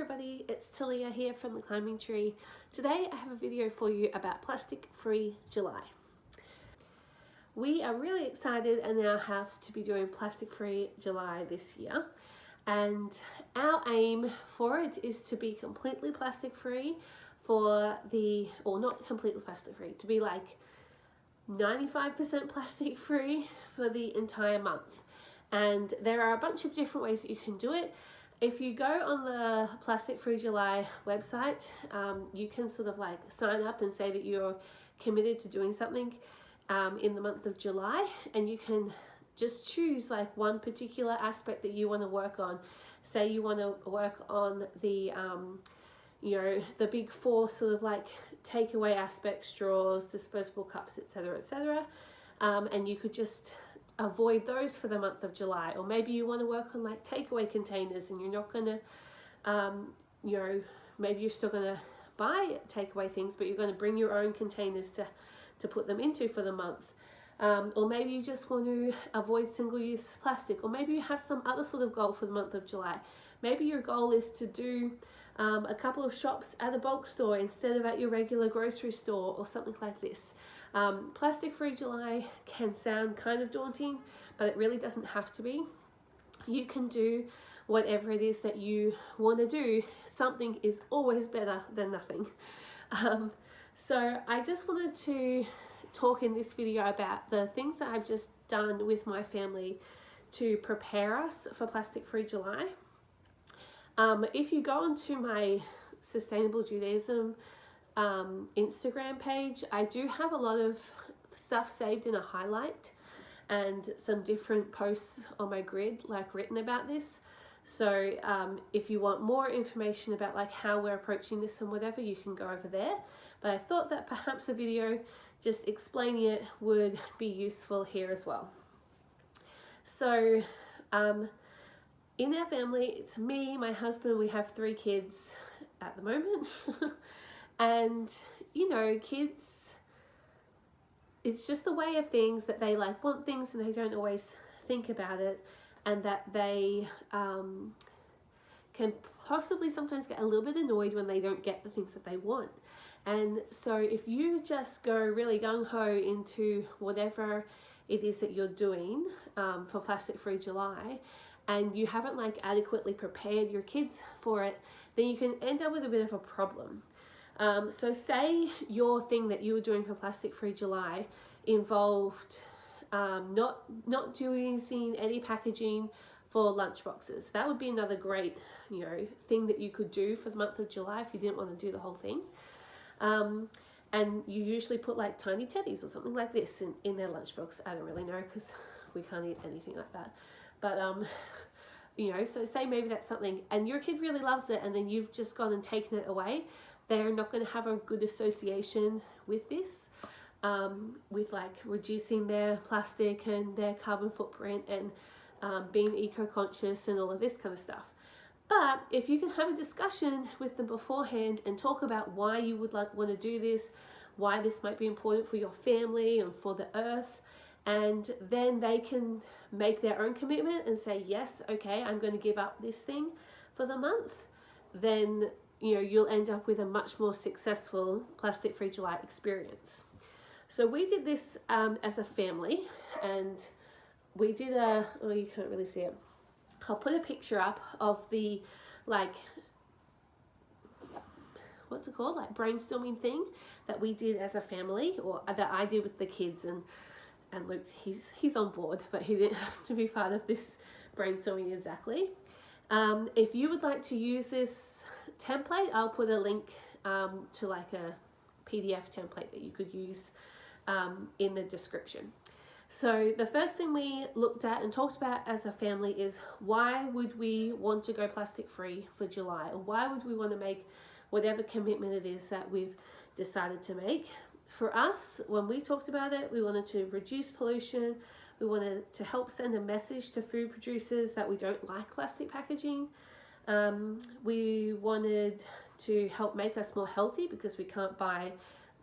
everybody, it's Talia here from the Climbing Tree. Today I have a video for you about plastic-free July. We are really excited in our house to be doing plastic-free July this year, and our aim for it is to be completely plastic-free or not completely plastic-free, to be like 95% plastic-free for the entire month. And there are a bunch of different ways that you can do it. If you go on the Plastic Free July website, you can sort of like sign up and say that you're committed to doing something in the month of July, and you can just choose like one particular aspect that you want to work on. Say you want to work on the the big four sort of like takeaway aspects: straws, disposable cups, etc., etc. And you could just avoid those for the month of July. Or maybe you want to work on like takeaway containers and you're not going to maybe you're still going to buy takeaway things, but you're going to bring your own containers to put them into for the month. Or maybe you just want to avoid single-use plastic, or maybe you have some other sort of goal for the month of July. Maybe your goal is to do a couple of shops at a bulk store instead of at your regular grocery store, or something like this. Plastic-free July can sound kind of daunting, but it really doesn't have to be. You can do whatever it is that you want to do. Something is always better than nothing. So I just wanted to talk in this video about the things that I've just done with my family to prepare us for Plastic-free July. If you go onto my Sustainable Judaism Instagram page, I do have a lot of stuff saved in a highlight and some different posts on my grid like written about this. So if you want more information about like how we're approaching this and whatever, you can go over there. But I thought that perhaps a video just explaining it would be useful here as well. So in our family, it's me, my husband, we have 3 kids at the moment. And kids, it's just the way of things that they like want things and they don't always think about it, and that they can possibly sometimes get a little bit annoyed when they don't get the things that they want. And so if you just go really gung-ho into whatever it is that you're doing for Plastic-free July, and you haven't like adequately prepared your kids for it, then you can end up with a bit of a problem. So say your thing that you were doing for Plastic-free July involved not using any packaging for lunch boxes. That would be another great thing that you could do for the month of July if you didn't want to do the whole thing. And you usually put like tiny teddies or something like this in their lunchbox. I don't really know because we can't eat anything like that. But so say maybe that's something, and your kid really loves it, and then you've just gone and taken it away. They're not going to have a good association with this, with like reducing their plastic and their carbon footprint and being eco-conscious and all of this kind of stuff. But if you can have a discussion with them beforehand and talk about why you would want to do this, why this might be important for your family and for the earth, and then they can make their own commitment and say, yes, okay, I'm going to give up this thing for the month, then you'll end up with a much more successful Plastic-free July experience. So we did this as a family, and we did you can't really see it. I'll put a picture up of the what's it called, like brainstorming thing that we did as a family, or that I did with the kids, and Luke, he's on board, but he didn't have to be part of this brainstorming exactly. If you would like to use this template, I'll put a link to like a PDF template that you could use in the description. So the first thing we looked at and talked about as a family is, why would we want to go plastic free for July? Or why would we want to make whatever commitment it is that we've decided to make? For us, when we talked about it, we wanted to reduce pollution. We wanted to help send a message to food producers that we don't like plastic packaging. We wanted to help make us more healthy because we can't buy,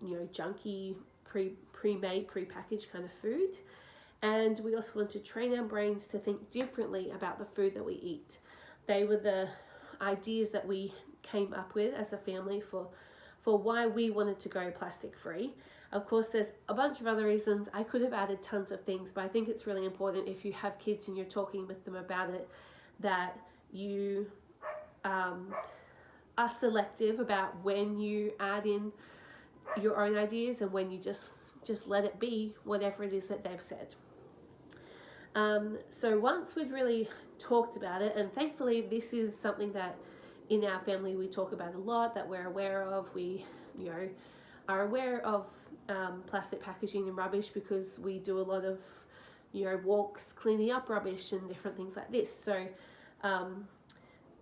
junky, pre-made, pre-packaged kind of food. And we also want to train our brains to think differently about the food that we eat. They were the ideas that we came up with as a family for why we wanted to go plastic free. Of course, there's a bunch of other reasons. I could have added tons of things, but I think it's really important if you have kids and you're talking with them about it, that you are selective about when you add in your own ideas and when you just let it be whatever it is that they've said. So once we'd really talked about it, and thankfully this is something that in our family we talk about a lot, that we're aware of. We, are aware of plastic packaging and rubbish because we do a lot of, walks cleaning up rubbish and different things like this. So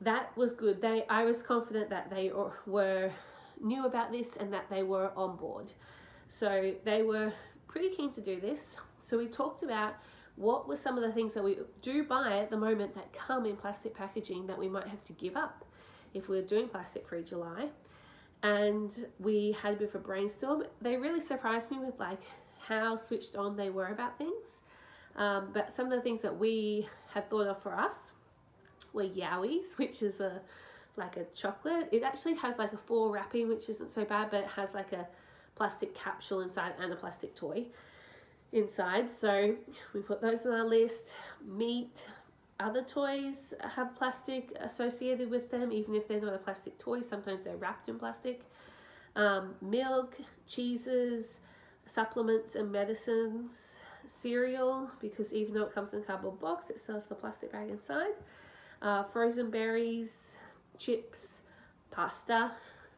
that was good. I was confident that they knew about this and that they were on board. So they were pretty keen to do this. So we talked about what were some of the things that we do buy at the moment that come in plastic packaging that we might have to give up if we're doing plastic free July. And we had a bit of a brainstorm. They really surprised me with how switched on they were about things. But some of the things that we had thought of for us were Yowies, which is a chocolate. It actually has a 4 wrapping, which isn't so bad, but it has a plastic capsule inside and a plastic toy inside. So we put those on our list. Meat, other toys have plastic associated with them, even if they're not a plastic toy. Sometimes they're wrapped in plastic. Milk, cheeses, supplements and medicines, cereal, because even though it comes in a cardboard box, it still has the plastic bag inside. Frozen berries, chips, pasta.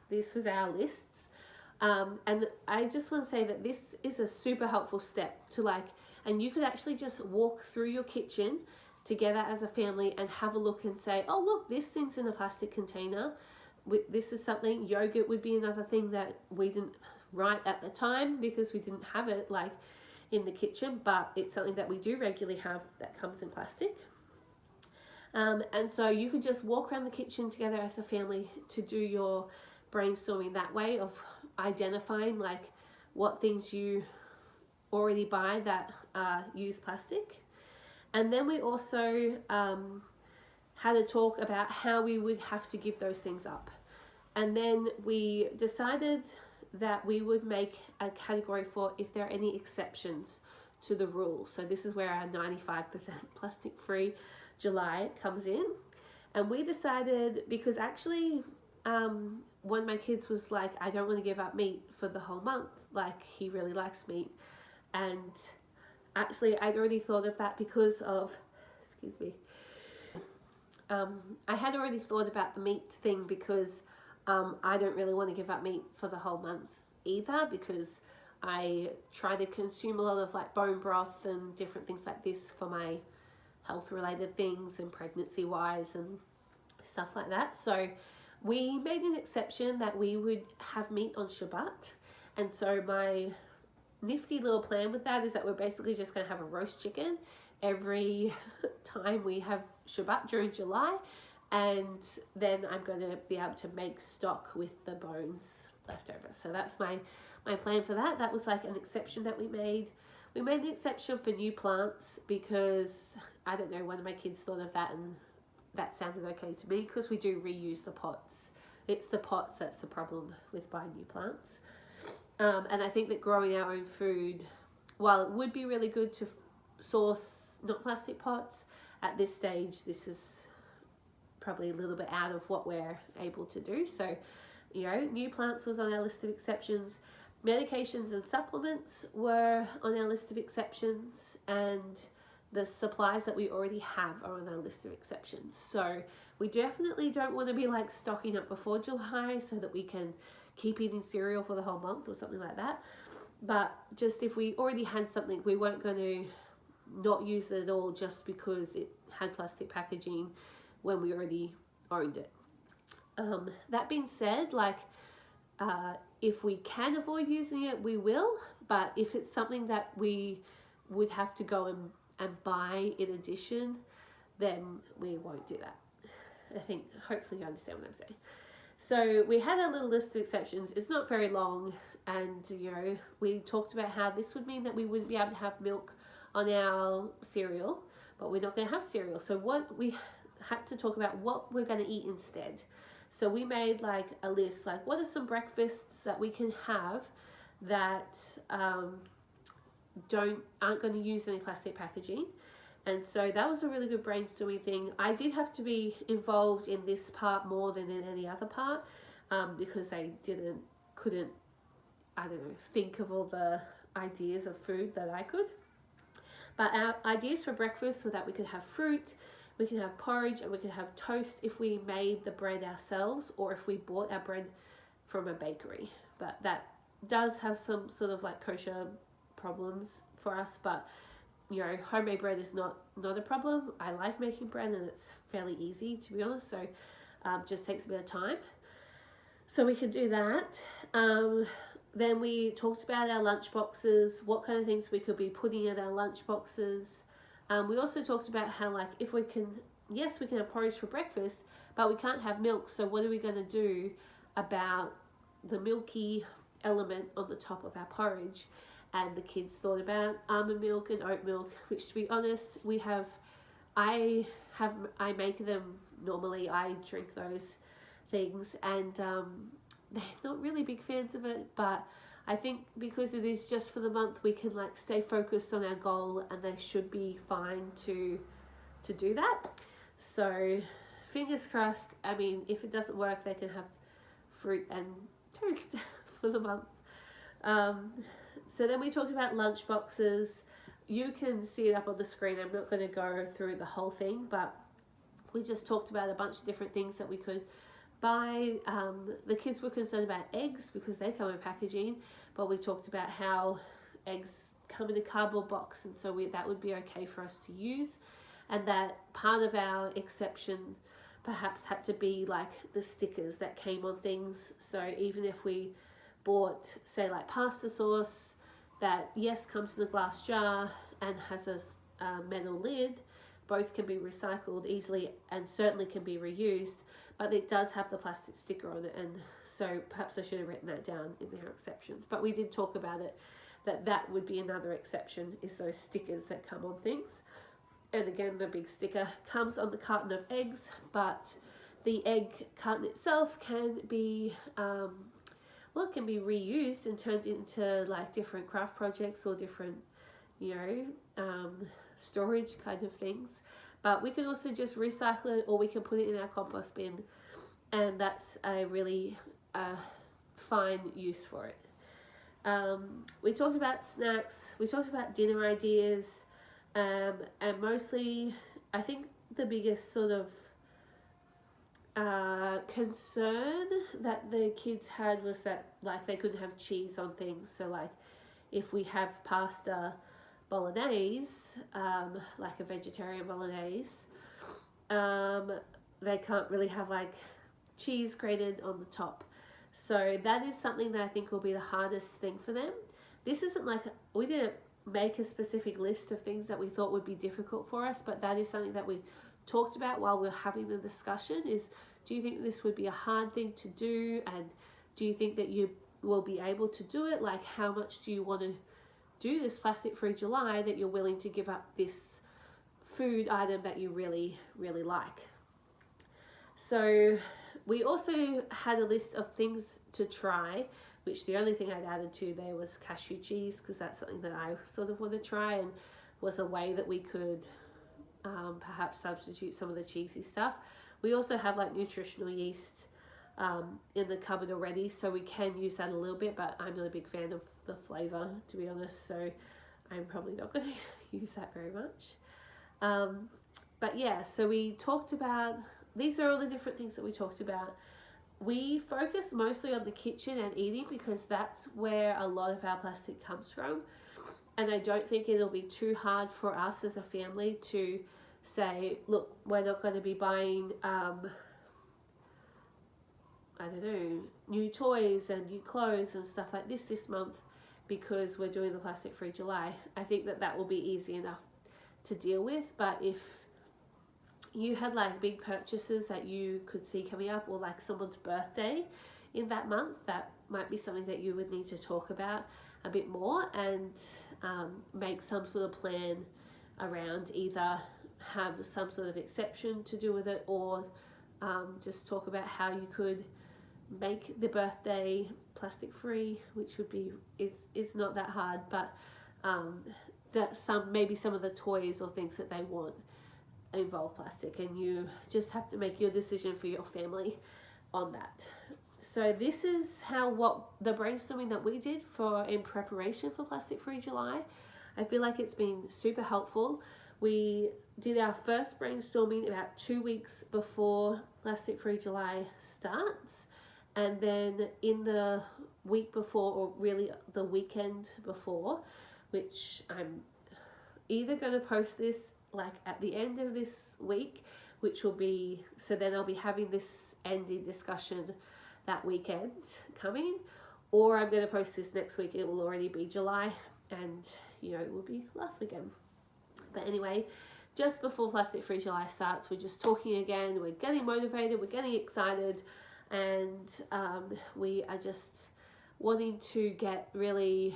This is our lists. And I just want to say that this is a super helpful step to and you could actually just walk through your kitchen together as a family and have a look and say, oh look, this thing's in a plastic container. This is something. Yogurt would be another thing that we didn't write at the time because we didn't have it in the kitchen, but it's something that we do regularly have that comes in plastic. And so you could just walk around the kitchen together as a family to do your brainstorming that way of identifying what things you already buy that use plastic. And then we also had a talk about how we would have to give those things up. And then we decided that we would make a category for if there are any exceptions to the rule. So this is where our 95% plastic free July comes in. And we decided, because actually one of my kids was I don't want to give up meat for the whole month. He really likes meat. And actually I'd already thought of that because of, I had already thought about the meat thing because I don't really want to give up meat for the whole month either, because I try to consume a lot of bone broth and different things like this for my health related things and pregnancy wise and stuff like that. So we made an exception that we would have meat on Shabbat. And so my nifty little plan with that is that we're basically just going to have a roast chicken every time we have Shabbat during July, and then I'm going to be able to make stock with the bones left over. So that's my plan for that. That was an exception that we made. We made an exception for new plants because, I don't know, one of my kids thought of that and that sounded okay to me because we do reuse the pots. It's the pots that's the problem with buying new plants. And I think that growing our own food, while it would be really good to source not plastic pots, at this stage this is probably a little bit out of what we're able to do. So, new plants was on our list of exceptions. Medications and supplements were on our list of exceptions, and the supplies that we already have are on our list of exceptions. So we definitely don't want to be stocking up before July so that we can keep eating cereal for the whole month or something like that. But just if we already had something, we weren't going to not use it at all just because it had plastic packaging when we already owned it. That being said, if we can avoid using it, we will. But if it's something that we would have to go and buy in addition, then we won't do that. I think hopefully you understand what I'm saying. So we had a little list of exceptions. It's not very long, and we talked about how this would mean that we wouldn't be able to have milk on our cereal, but we're not going to have cereal. So what we had to talk about what we're going to eat instead. So we made like a list, like what are some breakfasts that we can have that aren't going to use any plastic packaging. And so that was a really good brainstorming thing. I did have to be involved in this part more than in any other part, because they couldn't, I don't know, think of all the ideas of food that I could. But our ideas for breakfast were that we could have fruit, we could have porridge, and we could have toast if we made the bread ourselves or if we bought our bread from a bakery. But that does have some sort of like kosher problems for us, but you know, homemade bread is not a problem. I like making bread and it's fairly easy, to be honest, so just takes a bit of time. So we could do that. Then we talked about our lunch boxes, what kind of things we could be putting in our lunch boxes. We also talked about how, like, if we can, yes, we can have porridge for breakfast, but we can't have milk, so what are we going to do about the milky element on the top of our porridge? And the kids thought about almond milk and oat milk, which, to be honest, I make them normally. I drink those things, and they're not really big fans of it, but I think because it is just for the month, we can like stay focused on our goal, and they should be fine to do that. So fingers crossed. I mean, if it doesn't work, they can have fruit and toast for the month. So then we talked about lunch boxes. You can see it up on the screen. I'm not going to go through the whole thing, but we just talked about a bunch of different things that we could buy. The kids were concerned about eggs because they come in packaging, but we talked about how eggs come in a cardboard box, and so that would be okay for us to use, and that part of our exception perhaps had to be like the stickers that came on things. So even if we bought, say, like pasta sauce that, yes, comes in a glass jar and has a metal lid, both can be recycled easily and certainly can be reused, but it does have the plastic sticker on it, and so perhaps I should have written that down in their exceptions. But we did talk about it, that would be another exception, is those stickers that come on things. And again, the big sticker comes on the carton of eggs, but the egg carton itself can be it can be reused and turned into like different craft projects or different, storage kind of things. But we can also just recycle it, or we can put it in our compost bin, and that's a really fine use for it. We talked about snacks, we talked about dinner ideas, and mostly I think the biggest sort of concern that the kids had was that like they couldn't have cheese on things. So like if we have pasta bolognese, like a vegetarian bolognese, they can't really have like cheese grated on the top. So that is something that I think will be the hardest thing for them. This isn't like, we didn't make a specific list of things that we thought would be difficult for us, but that is something that we talked about while we're having the discussion, is do you think this would be a hard thing to do, and do you think that you will be able to do it? Like, how much do you want to do this plastic free July that you're willing to give up this food item that you really, really like? So we also had a list of things to try, which the only thing I'd added to there was cashew cheese, because that's something that I sort of want to try, and was a way that we could perhaps substitute some of the cheesy stuff. We also have like nutritional yeast in the cupboard already, so we can use that a little bit, but I'm not a big fan of the flavour, to be honest, so I'm probably not going to use that very much. But yeah, so we talked about, these are all the different things that we talked about. We focus mostly on the kitchen and eating because that's where a lot of our plastic comes from. And I don't think it'll be too hard for us as a family to say, look, we're not going to be buying, new toys and new clothes and stuff like this month because we're doing the plastic free July. I think that will be easy enough to deal with. But if you had like big purchases that you could see coming up, or like someone's birthday in that month, that might be something that you would need to talk about a bit more and make some sort of plan around either have some sort of exception to do with it, or just talk about how you could make the birthday plastic free, which would be, it's not that hard, but that maybe some of the toys or things that they want involve plastic, and you just have to make your decision for your family on that. So this is what the brainstorming that we did in preparation for Plastic Free July. I feel like it's been super helpful. We did our first brainstorming about 2 weeks before Plastic Free July starts, and then in the week before, or really the weekend before, which I'm either going to post this like at the end of this week, which will be, so then I'll be having this ending discussion that weekend coming, or I'm going to post this next week. It will already be July, and it will be last weekend. But anyway, just before Plastic Free July starts, we're just talking again, we're getting motivated, we're getting excited, and we are just wanting to get really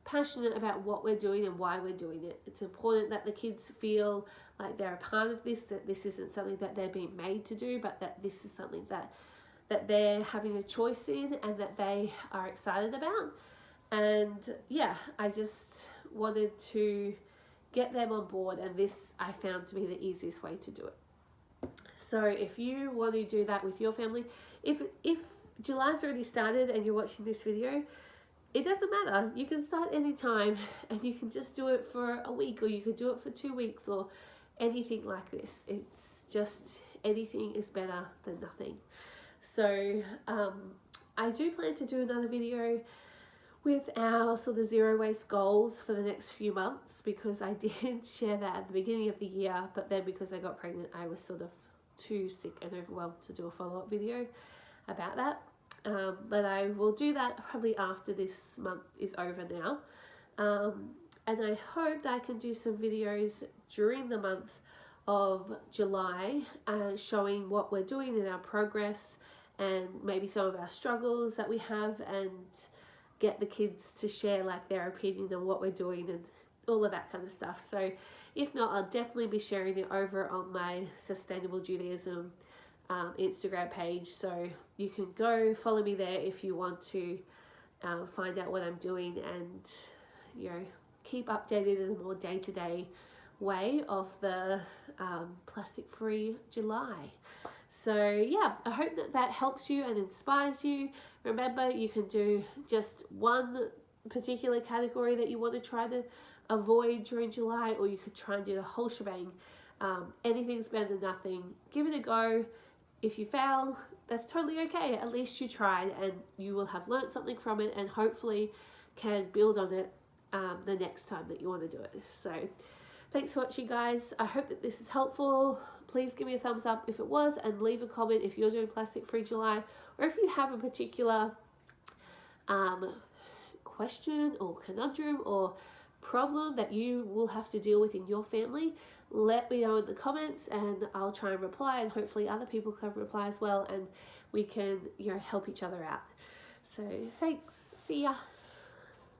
passionate about what we're doing and why we're doing it. It's important that the kids feel like they're a part of this, that this isn't something that they're being made to do, but that this is something that they're having a choice in and that they are excited about. And yeah, I just wanted to get them on board, and this I found to be the easiest way to do it. So if you want to do that with your family, if July's already started and you're watching this video, it doesn't matter. You can start anytime, and you can just do it for a week, or you could do it for 2 weeks, or anything like this. It's just, anything is better than nothing. So I do plan to do another video with our sort of zero waste goals for the next few months, because I did share that at the beginning of the year, but then because I got pregnant, I was sort of too sick and overwhelmed to do a follow-up video about that. But I will do that probably after this month is over now. And I hope that I can do some videos during the month of July, showing what we're doing in our progress, and maybe some of our struggles that we have, and get the kids to share like their opinion on what we're doing and all of that kind of stuff. So if not, I'll definitely be sharing it over on my Sustainable Judaism Instagram page, so you can go follow me there if you want to find out what I'm doing, and keep updated in a more day-to-day way of the Plastic Free July. So yeah, I hope that helps you and inspires you. Remember, you can do just one particular category that you want to try to avoid during July, or you could try and do the whole shebang. Anything's better than nothing. Give it a go. If you fail, that's totally okay. At least you tried, and you will have learned something from it, and hopefully can build on it the next time that you want to do it. So thanks for watching, guys. I hope that this is helpful. Please give me a thumbs up if it was, and leave a comment if you're doing Plastic Free July, or if you have a particular question or conundrum or problem that you will have to deal with in your family. Let me know in the comments, and I'll try and reply, and hopefully other people can reply as well, and we can help each other out. So thanks. See ya.